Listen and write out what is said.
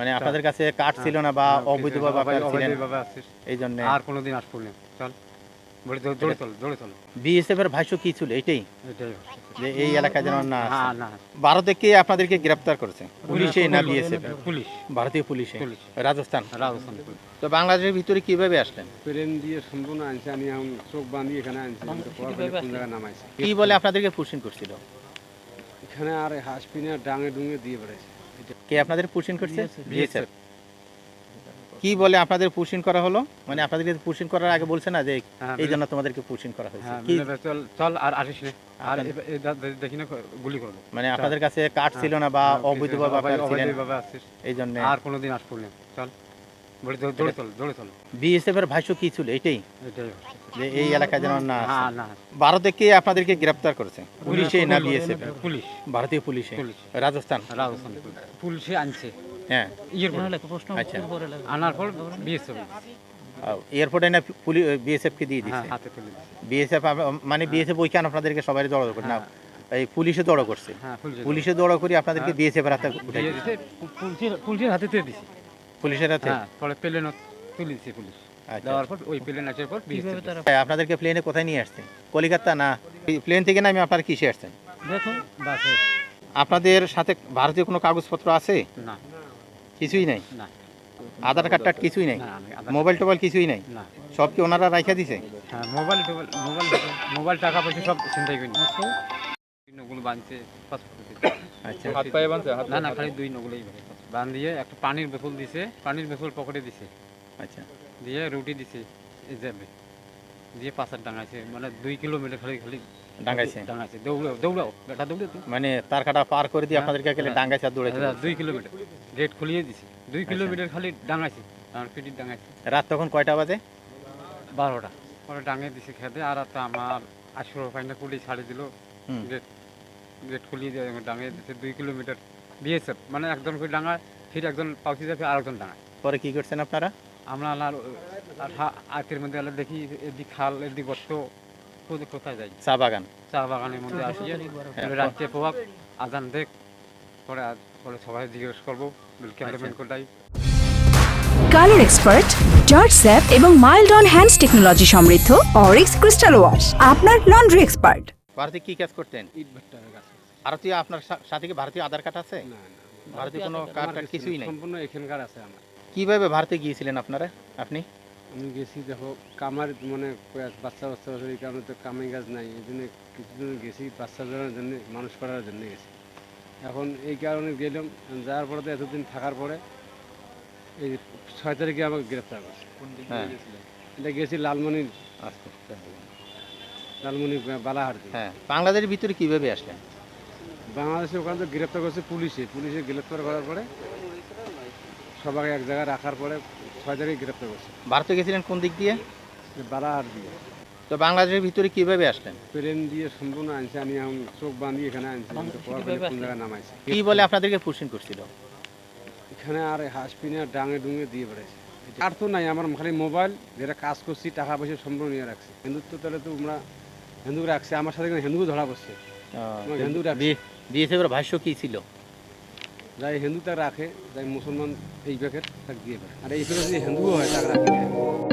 মানে আপনাদের কাছে কার্ড ছিল না বা অবৈধভাবে আপনারা ছিলেন অবৈধভাবে আসছিস এই জন্য আর কোনোদিন আসবো না। চল বলে দৌড়ে চল বিএসএফ এর ভাষ্য কি ছিল এটাই এটাই যে এই এলাকায় যেন না আসে। হ্যাঁ না ভারতে কে আপনাদেরকে গ্রেফতার করেছে? পুলিশে না বিএসএফ? পুলিশ ভারতীয় পুলিশে। রাজস্থান। রাজস্থান পুলিশ। তো বাংলাদেশের ভিতরে কিভাবে আসলেন? প্লেন দিয়ে সম্পূর্ণ আনছে, আমি এখন চোখ বাঁধিয়ে এখানে আনছি, কিন্তু পরে কোন জায়গায় নামাইছে। কি বলে আপনাদেরকে পুশিং করছিল? এখানে আর হাসপিনে ডাঙে ডুঙে দিয়ে বেড়াইছে। কে আপনাদের পুশিং করছে? বিএসএফ। কি বলে আপনাদের পুশিং করা হলো? মানে আপনাদেরকে পুশিং করার আগে বলছে না যে এই জন্য তোমাদেরকে পুশিং করা হয়েছে? হ্যাঁ কি চল চল আর আসিস না, আর দেখি না গুলি করবো। মানে আপনাদের কাছে কার্ড ছিল না বা অবৈধভাবে আপনারা ছিলেন অবৈধভাবে আসছিস এই জন্য আর কোনোদিন আসবো না। চল বলে দৌড়ে চল বিএসএফ এর ভাষ্য কি ছিল এটাই এটাই যে এই এলাকায় যেন না আসে। হ্যাঁ না ভারতে কে আপনাদেরকে গ্রেফতার করেছে? পুলিশে না বিএসএফ? পুলিশ। ভারতীয় পুলিশে। পুলিশ। রাজস্থান। রাজস্থান পুলিশে আনছে হ্যাঁ আচ্ছা আনার পর বিএসএফ এয়ারপোর্টে না বিএসএফ কে দিয়ে দিচ্ছে? হাতে তুলে দিচ্ছে। বিএসএফ মানে বিএসএফ ওইখানে আপনাদেরকে সবাই জড়ো করে না এই পুলিশে জড়ো করছে? হ্যাঁ পুলিশে জড়ো করে আপনাদেরকে বিএসএফ এর হাতে উঠাই দিয়ে দিচ্ছে? দিছে, পুলিশের হাতে তুলে দিছে। পুলিশের হাতে? হ্যাঁ পরে প্লেন তুলে দিছে পুলিশ। আচ্ছা। দেওয়ার পর ওই প্লেন আসার পর বিএসএফ আপনাদেরকে প্লেনে কোথায় নিয়ে আসছে? কলকাতা না প্লেন থেকে নামে আপনারা কিসে আসছেন? দেখো বাসে আপনাদের সাথে ভারতীয় কোনো কাগজপত্র আছে? না কিছুই নাই? না আধার কার্ড টার্ড কিছুই নাই? না মোবাইল টোবাইল কিছুই নাই? না সব কি ওনারা রাইখা দিছে? হ্যাঁ মোবাইল টাকা পয়সা সব চিন্তাই করি নগুলো বাঁধছে পাসপোর্ট আচ্ছা না না খালি দুই নগুলোই বাঁধ দিয়ে একটা পানির বোতল দিছে, পানির বোতল পকেটে দিছে, আচ্ছা দিয়ে রুটি দিছে এই যাবে দিয়ে পাশার ডাঙাইছে, মানে 2 কিলোমিটার খালি ডাঙ্গাইছে? ডাঙাইছে দৌড়াও বেটা দৌড়ে তুই মানে তার কাটা পার করে দিয়ে আপনাদেরকে গেলে ডাঙ্গাইছে আর দৌড়াইছে? 2 কিলোমিটার গেট খুলিয়ে দিছে, 2 কিলোমিটার খালি ডাঙাইছে আর পিটির ডাঙাইছে। রাত তখন কয়টা বাজে? 12টা পরে ডাঙিয়ে দিছে খেতে। আর একটা আমার আশরফ ফাইনা পুলিশ ছাড়ি দিল, হুম। গেট খুলিয়ে দিয়ে ডাঙিয়ে দিছে 2 কিলোমিটার বিএসএফ, মানে একজন করে ডাঙায়, ফির একজন পাউসি যাবে আর একজন ডাঙায়। পরে কি করছেন আপনারা? আমরা আতের মধ্যে আলো দেখি এদিক খাল এদিক বস্ত কোথায় যাই, চা বাগান? চা বাগানের মধ্যে আসিয়ে রাত্রে প্রভাব আজান দেখ পরে সবাই জিজ্ঞেস করবো ক্যামেরাম্যান কোথায়। কালার এক্সপার্ট, জর্জ স্যাপ এবং মাইল্ড অন হ্যান্ডস টেকনোলজি সমৃদ্ধ অরিক্স ক্রিস্টাল ওয়াশ আপনার লন্ড্রি এক্সপার্ট। ভারতে কি কাজ করতেন? ইট ভাটার কাছে। ভারতীয় আপনার সাথে কি ভারতীয় আধার কার্ড আছে? না ভারতীয় কোনো কার্ড টার্ড কিছুই নাই? সম্পূর্ণ এখানকার আছে আমার। কিভাবে ভারতে গিয়েছিলেন আপনারা? আপনি আমি গেছি, দেখো কামার মানে বাচ্চা এই কারণে তো কামাই কাজ নাই, এই জন্য কিছুদিন গেছি বাচ্চা জনের জন্য, মানুষ করার জন্য গেছি। এখন এই কারণে গেলাম, যাওয়ার পরে তো এতদিন থাকার পরে এই 6 তারিখে আমাকে গ্রেফতার করছে। হ্যাঁ এটা গেছি লালমনি আচ্ছা বালাহাট দিয়ে। হ্যাঁ বাংলাদেশের ভিতরে কিভাবে আসলেন? বাংলাদেশে ওখানে তো গ্রেফতার করছে পুলিশে গ্রেফতার করার পরে সবাই এক জায়গায় রাখার পরে 6 তারিখে গ্রেফতার করছে ভারতে গেছিলেন কোন দিক দিয়ে? বালাহাট দিয়ে। তো বাংলাদেশের ভিতরে কিভাবে আসলেন? প্লেন দিয়ে সম্পূর্ণ আনছে, আমি এখন চোখ বাঁধিয়ে এখানে আনছি, কিন্তু পরে কোন জায়গায় নামাইছে। কি বলে আপনাদেরকে পুশিং করছিল? এখানে আর হাসপিনে ডাঙে ডুঙে দিয়ে বেড়াইছে। আর তো নাই, আমার খালি মোবাইল, যেটা কাজ করছি টাকা পয়সা সম্পূর্ণ নিয়ে রাখছে। হিন্দুত্ব তাহলে তো আমরা হিন্দু রাখছে, আমার সাথে হিন্দু ধরা পড়ছে। হিন্দু রাখছে, বিএসএফ এর ভাষ্য কি ছিল? যাই হিন্দু তাকে রাখে, যাই মুসলমান এই প্যাকেট তাকে দিয়ে দেয়, আর এই প্যাকেট যদি হিন্দুও হয় তাকে রাখে।